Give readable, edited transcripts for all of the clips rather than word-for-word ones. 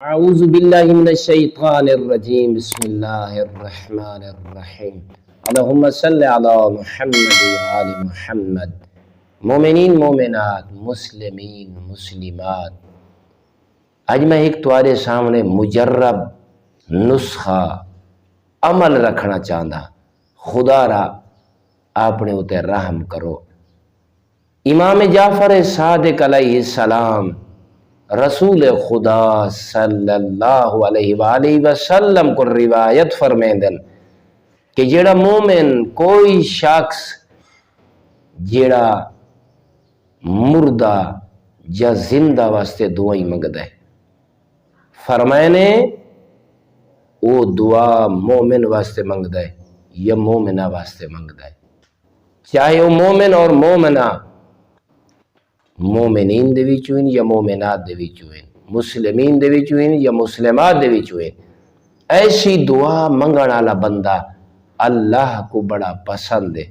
اعوذ باللہ من الشیطان الرجیم بسم اللہ الرحمن الرحیم اللہم صلی علی محمد وآل محمد۔ مومنین مومنات، مسلمین مسلمات، اج میں ایک تمہارے سامنے مجرب نسخہ عمل رکھنا چاہتا، خدا را اپنے اتے رحم کرو۔ امام جعفر صادق علیہ السلام رسول خدا صلی اللہ علیہ وآلہ وسلم کو روایت فرمیندن کہ جیڑا مومن کوئی شخص جیڑا مردہ یا زندہ واسطے دعائیں منگدا ہے، فرمائنے وہ دعا مومن واسطے منگدا ہے یا مومنہ واسطے منگدا ہے، چاہے وہ مومن اور مومنہ مومنین دے وچوں یا مومنات دے وچوں، مسلمین دے وچوں یا مسلمات دے وچوں، ایسی دعا منگن والا بندہ اللہ کو بڑا پسند ہے۔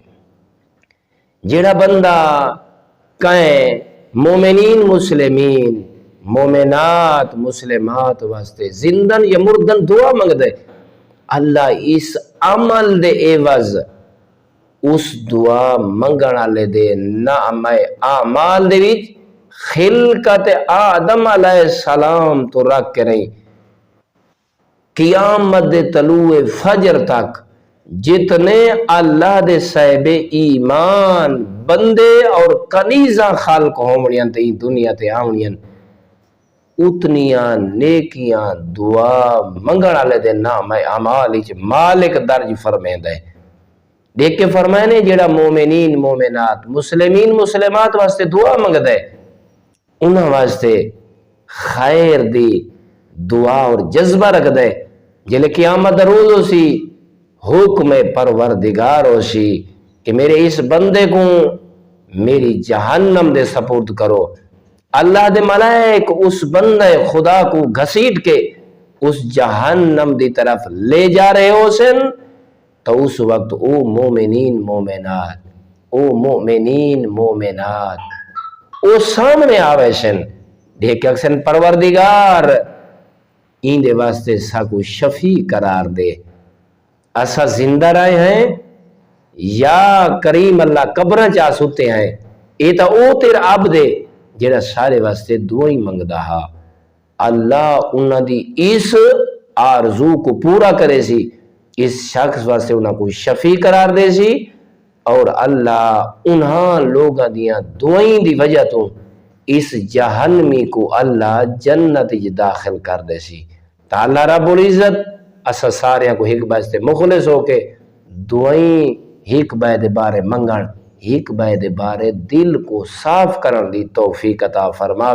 جیڑا بندہ کہیں مومنین مسلمین مومنات مسلمات واسطے زندن یا مردن دعا منگ دے، اللہ اس عمل دے عوض اس دعا منگن والے دے نعمہ اعمال دے وچ خلقت آدم علیہ السلام تو رکھ کے رہی قیامت دے طلوع فجر تک جتنے اللہ دے صاحب ایمان بندے اور کنیزاں خالق ہونیاں تے دنیا تے آونیاں، اتنیاں نیکیاں دعا منگن والے دے نعمہ اعمال وچ مالک درج فرمیندا ہے۔ دیکھ کے فرمائنے جیڑا مومنین مومنات مسلمین مسلمات واسطے دعا منگدا ہے، انہاں واسطے خیر دی دعا اور جذبہ رکھدا ہے، جلے قیامت دا روز ہو سی حکم پروردگار ہو سی کہ میرے اس بندے کو میری جہنم دے سپرد کرو، اللہ دے ملائک اس بندے خدا کو گھسیٹ کے اس جہنم دی طرف لے جا رہے ہو سن، تو اس وقت او مومنین مومنات او سامنے آوے سن، دیکھ اکسن پروردگار این دے واسطے ساکو شفیع قرار دے، اسا زندہ رہے ہیں یا کریم اللہ قبرہ چاہ ستے ہیں، اے تا او تیر عبد دے جیڑا سارے واسطے دعائیں منگدا ہا، اللہ انہاں دی اس آرزو کو پورا کرے سی، اس شخص واسطے انہاں کو شفیع قرار دے سی، اور اللہ انہاں لوگاں دیاں دعائیں دی وجہ تو اس جہنمی کو اللہ جنت داخل کر دے سی۔ تا اللہ رب العزت اسا ساریاں کو ایک باستے مخلص ہو کے دعائیں ایک بائے بارے منگن، ایک بائے بارے دل کو صاف کرن دی توفیق عطا فرماوے۔